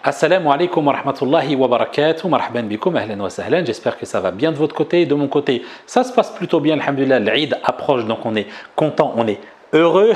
Assalamu alaikum wa rahmatullahi wa barakatuh, marhaban bikoum, ahlan wa sahlan, j'espère que ça va bien de votre côté et de mon côté. Ça se passe plutôt bien, alhamdulillah, l'Eid approche, donc on est content, on est heureux.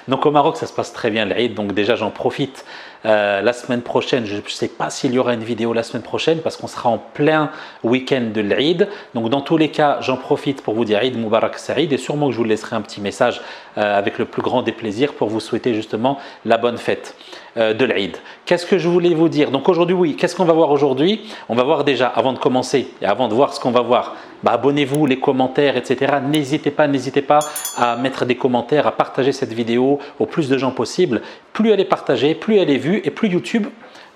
Donc au Maroc, ça se passe très bien l'Eid, donc déjà j'en profite. La semaine prochaine, je ne sais pas s'il y aura une vidéo la semaine prochaine parce qu'on sera en plein week-end de l'Eid. Donc dans tous les cas, j'en profite pour vous dire Eid Mubarak Saïd et sûrement que je vous laisserai un petit message avec le plus grand des plaisirs pour vous souhaiter justement la bonne fête de l'Eid. Qu'est-ce que je voulais vous dire? Donc aujourd'hui, oui, qu'est-ce qu'on va voir aujourd'hui? On va voir déjà, avant de commencer et avant de voir ce qu'on va voir, abonnez-vous, les commentaires, etc. N'hésitez pas à mettre des commentaires, à partager cette vidéo au plus de gens possible. Plus elle est partagée, plus elle est vue et plus YouTube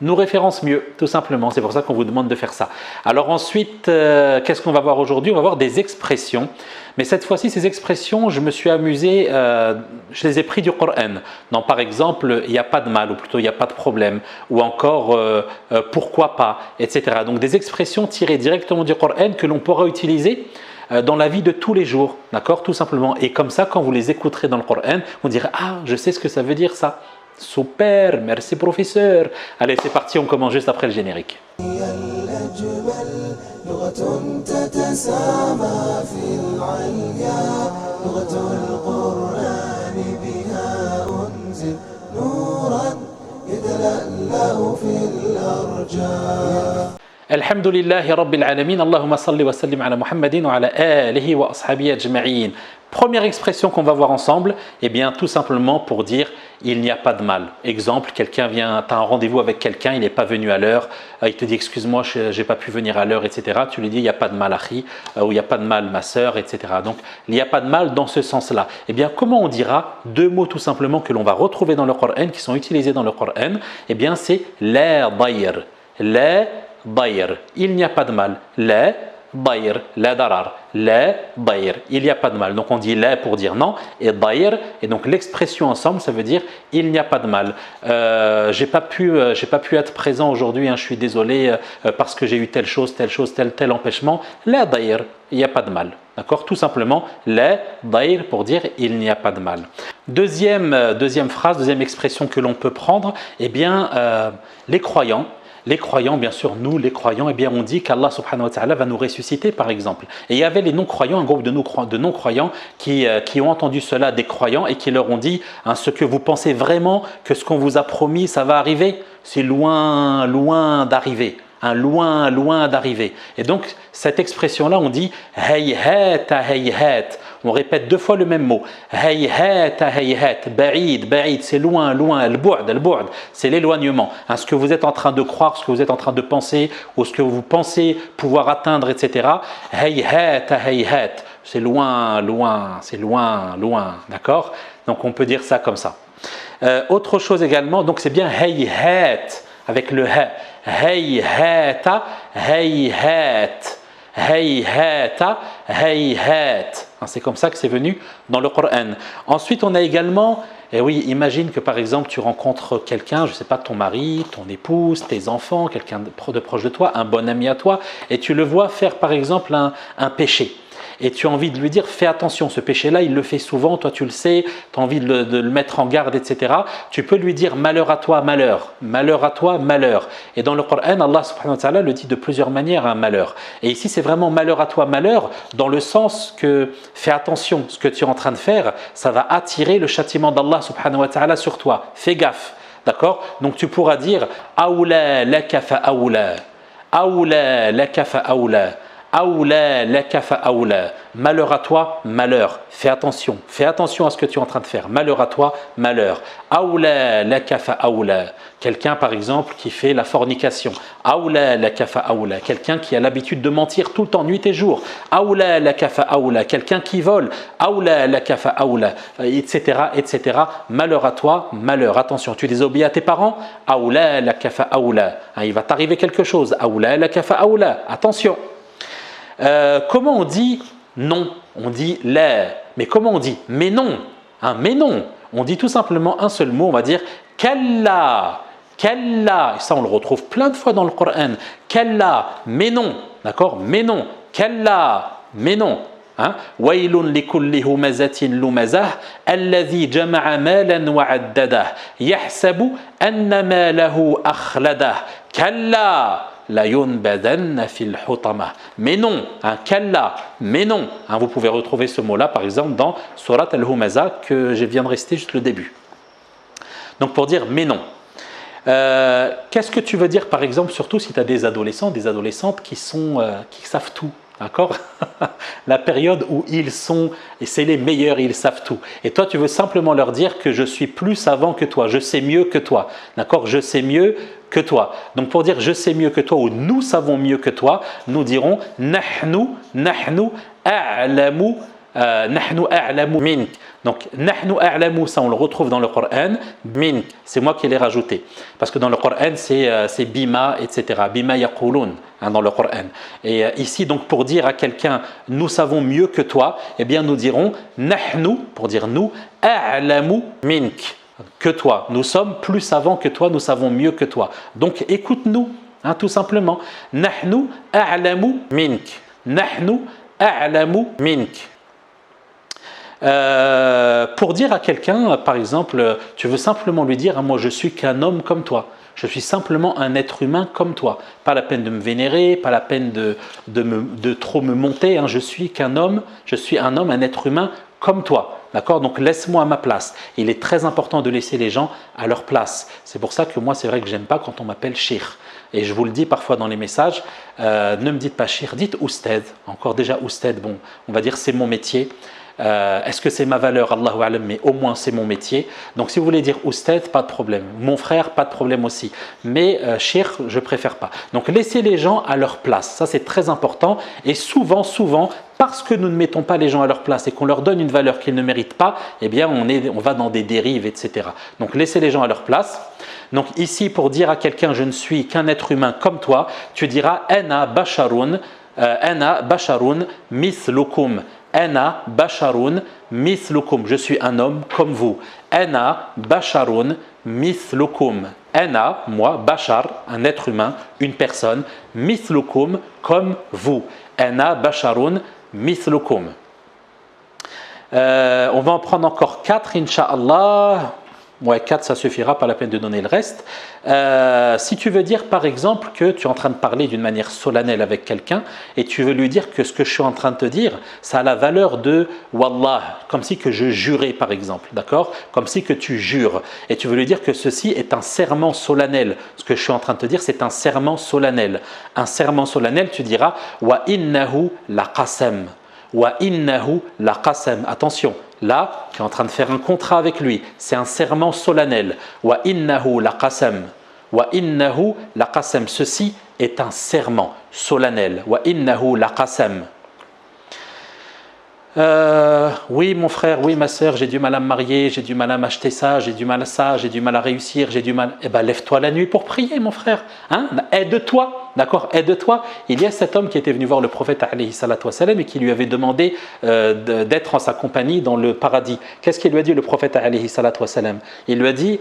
nous référence mieux, tout simplement. C'est pour ça qu'on vous demande de faire ça. Alors ensuite, qu'est-ce qu'on va voir aujourd'hui? On va voir des expressions. Mais cette fois-ci, ces expressions, je me suis amusé, je les ai pris du Coran. Non, par exemple, il n'y a pas de mal, ou plutôt il n'y a pas de problème, ou encore pourquoi pas, etc. Donc des expressions tirées directement du Coran que l'on pourra utiliser dans la vie de tous les jours, d'accord, tout simplement. Et comme ça, quand vous les écouterez dans le Coran, vous direz « Ah, je sais ce que ça veut dire ça ». Super, merci professeur. Allez, c'est parti, on commence juste après le générique. Alhamdulillahi Rabbil Alamin, Allahumma salli wa sallim ala Muhammadin wa ala alihi wa ashabihi ajma'in. Première expression qu'on va voir ensemble, eh bien tout simplement pour dire il n'y a pas de mal. Exemple, quelqu'un vient, tu as un rendez-vous avec quelqu'un, il n'est pas venu à l'heure, il te dit excuse-moi, je n'ai pas pu venir à l'heure, etc. Tu lui dis il n'y a pas de mal akhi, ou il n'y a pas de mal ma sœur, etc. Donc il n'y a pas de mal dans ce sens-là. Eh bien comment on dira deux mots tout simplement que l'on va retrouver dans le Coran, qui sont utilisés dans le Coran? Eh bien c'est la dayr, la dayr, il n'y a pas de mal, la dayr, la darar, la dayr, il n'y a pas de mal. Donc on dit la pour dire non et dayr, et donc l'expression ensemble ça veut dire il n'y a pas de mal. J'ai pas pu être présent aujourd'hui, je suis désolé parce que j'ai eu telle chose, tel empêchement. La dayr, il n'y a pas de mal. D'accord, tout simplement la dayr pour dire il n'y a pas de mal. Deuxième phrase, deuxième expression que l'on peut prendre, eh bien les croyants. Les croyants, bien sûr, nous les croyants, eh bien on dit qu'Allah subhanahu wa ta'ala va nous ressusciter par exemple. Et il y avait les non-croyants, un groupe de non-croyants qui ont entendu cela des croyants et qui leur ont dit ce que vous pensez vraiment que ce qu'on vous a promis, ça va arriver? C'est loin d'arriver. Loin d'arriver. Et donc cette expression-là, on dit hayhat hayhat. On répète deux fois le même mot. Hayhat hayhat. Ba'id, c'est loin. Al-bu'd, c'est l'éloignement. Ce que vous êtes en train de croire, ce que vous êtes en train de penser, ou ce que vous pensez pouvoir atteindre, etc. Hayhat hayhat. C'est loin. D'accord? Donc on peut dire ça comme ça. Autre chose également, donc c'est bien hayhat avec le ha. Hayhata, hayhat. Hayhata, hayhat. C'est comme ça que c'est venu dans le Coran. Ensuite, on a également, oui, imagine que par exemple, tu rencontres quelqu'un, je ne sais pas, ton mari, ton épouse, tes enfants, quelqu'un de proche de toi, un bon ami à toi, et tu le vois faire par exemple un péché. Et tu as envie de lui dire fais attention, ce péché-là, il le fait souvent, toi tu le sais, tu as envie de le mettre en garde, etc. Tu peux lui dire malheur à toi, malheur, malheur à toi, malheur. Et dans le Coran, Allah subhanahu wa ta'ala le dit de plusieurs manières, malheur. Et ici, c'est vraiment malheur à toi, malheur, dans le sens que fais attention, ce que tu es en train de faire, ça va attirer le châtiment d'Allah subhanahu wa ta'ala sur toi. Fais gaffe, d'accord? Donc tu pourras dire Aoula laka fa aoula, Aoula laka fa aoula. Aoula laka fa aoula. Malheur à toi, malheur. Fais attention à ce que tu es en train de faire. Malheur à toi, malheur. Aoula laka fa aoula. Quelqu'un par exemple qui fait la fornication. Aoula laka fa aoula. Quelqu'un qui a l'habitude de mentir tout le temps, nuit et jour. Aoula laka fa aoula. Quelqu'un qui vole. Aoula laka fa aoula. Etc. Malheur à toi, malheur. Attention, tu désobéis à tes parents. Aoula laka fa aoula. Il va t'arriver quelque chose. Aoula laka fa aoula. Attention. Comment on dit non? On dit la. Mais comment on dit mais non? Mais non. On dit tout simplement un seul mot, on va dire kalla. Kalla. Et ça, on le retrouve plein de fois dans le Coran. Kalla, mais non. D'accord? Mais non. Kalla, mais non. ويل لكل همزة لمزة الذي جمع مالا وعدده يحسب أن ماله أخلده كلا لينبذن في الحطمة. Mais non, كلا, mais non. Vous pouvez retrouver ce mot-là par exemple dans Surat al-Humaza que je viens de réciter juste le début. Donc pour dire mais non. Qu'est-ce que tu veux dire par exemple, surtout si tu as des adolescents, des adolescentes qui savent tout, d'accord? La période où ils sont, et c'est les meilleurs, ils savent tout. Et toi tu veux simplement leur dire que je suis plus savant que toi, je sais mieux que toi, d'accord? Je sais mieux que toi. Donc pour dire je sais mieux que toi ou nous savons mieux que toi, nous dirons nahnu a'lamu mink. Donc, nahnu a'lamu, ça on le retrouve dans le Coran. Mink, c'est moi qui l'ai rajouté. Parce que dans le Coran, c'est bima, etc. Bima yaqulun, dans le Coran. Et ici, donc, pour dire à quelqu'un, nous savons mieux que toi, eh bien, nous dirons nahnu, pour dire nous, a'lamu mink, que toi. Nous sommes plus savants que toi, nous savons mieux que toi. Donc, écoute-nous, tout simplement. Nahnu a'lamu mink. Nahnu a'lamu mink. Pour dire à quelqu'un, par exemple, tu veux simplement lui dire, moi je suis qu'un homme comme toi, je suis simplement un être humain comme toi, pas la peine de me vénérer, pas la peine de trop me monter, je suis qu'un homme, je suis un homme, un être humain comme toi, d'accord? Donc laisse-moi à ma place. Il est très important de laisser les gens à leur place. C'est pour ça que moi c'est vrai que j'aime pas quand on m'appelle Cheikh. Et je vous le dis parfois dans les messages, ne me dites pas Cheikh, dites Oustad. Encore déjà Oustad, bon, on va dire c'est mon métier. Est-ce que c'est ma valeur? Allahu a'lam, mais au moins c'est mon métier. Donc si vous voulez dire Oustad, pas de problème. Mon frère, pas de problème aussi. Mais Cheikh, je préfère pas. Donc laissez les gens à leur place. Ça c'est très important. Et souvent, parce que nous ne mettons pas les gens à leur place et qu'on leur donne une valeur qu'ils ne méritent pas, eh bien on va dans des dérives, etc. Donc laissez les gens à leur place. Donc ici, pour dire à quelqu'un je ne suis qu'un être humain comme toi, tu diras ana basharun mithlukum. Ana basharun mithlukum. Je suis un homme comme vous. Ana basharun mithlukum. Ana, moi, bashar, un être humain, une personne, mithlukum, comme vous. Ana basharun mithlukum. On va en prendre encore 4, Inch'Allah. Ouais, 4 ça suffira, pas la peine de donner le reste. Si tu veux dire par exemple que tu es en train de parler d'une manière solennelle avec quelqu'un et tu veux lui dire que ce que je suis en train de te dire, ça a la valeur de Wallah, comme si que je jurais par exemple, d'accord? Comme si que tu jures et tu veux lui dire que ceci est un serment solennel. Ce que je suis en train de te dire, c'est un serment solennel. Un serment solennel, tu diras Wa innahu la qasam. Wa innahu la qasam. Attention. Là, tu es en train de faire un contrat avec lui. C'est un serment solennel. Wa innahu la qasam. Wa innahu la qasam. Ceci est un serment solennel. Wa innahu la qasam. Oui mon frère, oui ma soeur, j'ai du mal à me marier, j'ai du mal à m'acheter ça, j'ai du mal à ça, j'ai du mal à réussir, j'ai du mal... Eh bien lève-toi la nuit pour prier mon frère, aide-toi, d'accord, aide-toi. Il y a cet homme qui était venu voir le prophète alayhi salatu wassalam et qui lui avait demandé d'être en sa compagnie dans le paradis. Qu'est-ce qu'il lui a dit le prophète alayhi salatu wassalam? Il lui a dit,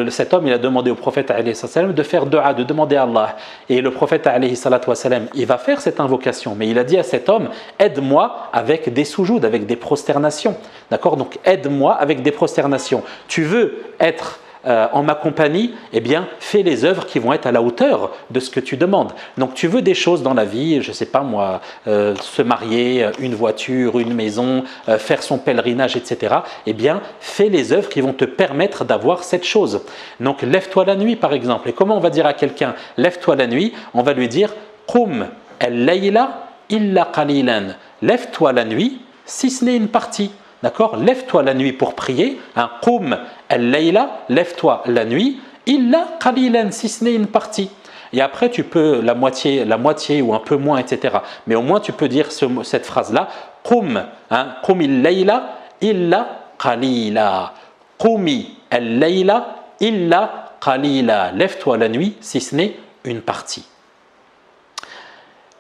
cet homme il a demandé au prophète alayhi salatu wassalam de faire dua, de demander à Allah. Et le prophète alayhi salatu wassalam, il va faire cette invocation, mais il a dit à cet homme, aide-moi avec des soujouds, avec des prosternations. D'accord? Donc aide-moi avec des prosternations. Tu veux être en ma compagnie, eh bien fais les œuvres qui vont être à la hauteur de ce que tu demandes. Donc tu veux des choses dans la vie, je ne sais pas moi, se marier, une voiture, une maison, faire son pèlerinage, etc. Eh bien fais les œuvres qui vont te permettre d'avoir cette chose. Donc lève-toi la nuit par exemple. Et comment on va dire à quelqu'un lève-toi la nuit? On va lui dire Qum al-layla illa qalilan. Lève-toi la nuit, si ce n'est une partie. D'accord? Lève-toi la nuit pour prier. Qum al-layla, lève-toi la nuit, illa qalilan, si ce n'est une partie. Et après, tu peux la moitié ou un peu moins, etc. Mais au moins, tu peux dire cette phrase-là. Qum al-layla illa qalila. Qumi al-layla illa qalila. Lève-toi la nuit, si ce n'est une partie.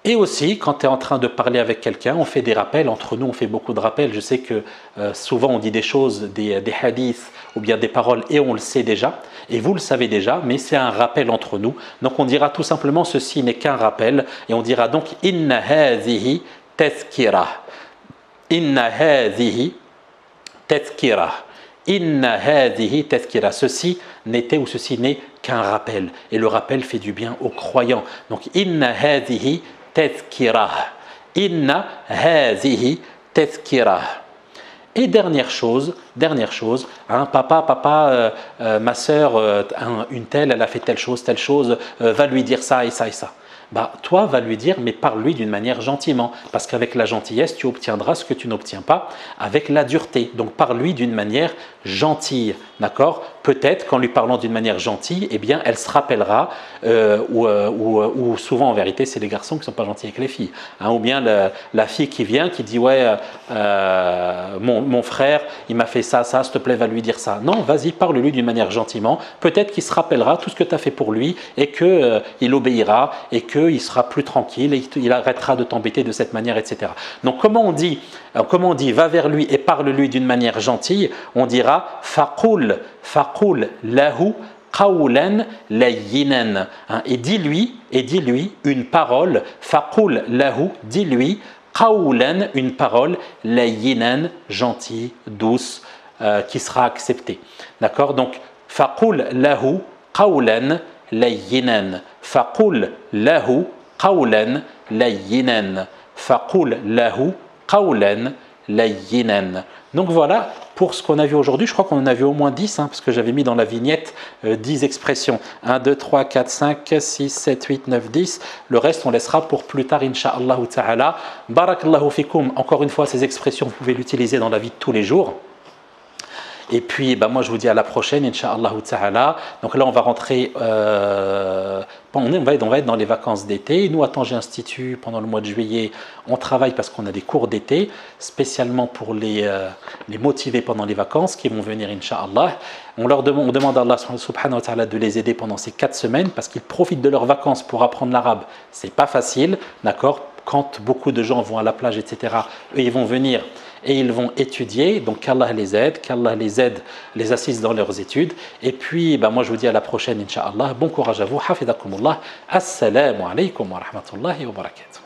Et aussi, quand tu es en train de parler avec quelqu'un, on fait des rappels. Entre nous, on fait beaucoup de rappels. Je sais que souvent, on dit des choses, des hadiths ou bien des paroles et on le sait déjà. Et vous le savez déjà, mais c'est un rappel entre nous. Donc, on dira tout simplement, ceci n'est qu'un rappel. Et on dira donc, inna hadhihi tazkira. Inna hadhihi tadhkira. Inna hadhihi tadhkira. Ceci n'était ou ceci n'est qu'un rappel. Et le rappel fait du bien aux croyants. Donc, inna hadhihi tadhkira. Inna hadhihi tadhkira. Et dernière chose, hein, papa, ma sœur, une telle, elle a fait telle chose, va lui dire ça et ça et ça. Bah, toi, va lui dire, mais parle-lui d'une manière gentiment, parce qu'avec la gentillesse, tu obtiendras ce que tu n'obtiens pas avec la dureté. Donc, parle-lui d'une manière gentille, d'accord? Peut-être qu'en lui parlant d'une manière gentille, eh bien, elle se rappellera, ou souvent en vérité, c'est les garçons qui ne sont pas gentils avec les filles, hein, ou bien la fille qui vient, qui dit ouais, mon frère, il m'a fait ça, s'il te plaît, va lui dire ça. Non, vas-y, parle-lui d'une manière gentiment. Peut-être qu'il se rappellera tout ce que tu as fait pour lui et qu'il obéira et qu'il sera plus tranquille et il arrêtera de t'embêter de cette manière, etc. Donc, comment on dit va vers lui et parle-lui d'une manière gentille? On dira faqul lahu qawlan layyinan. Et dis-lui une parole, faqul lahu, dis-lui qawlan, une parole, layyinan, gentille, douce, qui sera acceptée. D'accord? Donc, faqul lahu qawlan layyinan. Faqul lahu qawlan layyinan. Faqul lahu qawlan layyinan. Donc voilà pour ce qu'on a vu aujourd'hui. Je crois qu'on en a vu au moins 10, hein, parce que j'avais mis dans la vignette 10 expressions. 1, 2, 3, 4, 5, 6, 7, 8, 9, 10. Le reste, on laissera pour plus tard, incha'Allah ta'ala. Barakallahu fikum. Encore une fois, ces expressions, vous pouvez l'utiliser dans la vie de tous les jours. Et puis, moi, je vous dis à la prochaine, incha'Allah ta'ala. Donc là, on va rentrer, on va être dans les vacances d'été. Nous, à Tanger Institut, pendant le mois de juillet, on travaille parce qu'on a des cours d'été, spécialement pour les motiver pendant les vacances, qui vont venir, incha'Allah. On demande à Allah subhanahu wa ta'ala de les aider pendant ces 4 semaines, parce qu'ils profitent de leurs vacances pour apprendre l'arabe. C'est pas facile, d'accord? Quand beaucoup de gens vont à la plage, etc., eux, ils vont venir et ils vont étudier, donc qu'Allah les aide, les assiste dans leurs études. Et puis, moi je vous dis à la prochaine, incha'Allah. Bon courage à vous, hafidakumullah. Assalamu alaikum wa rahmatullahi wa barakatuh.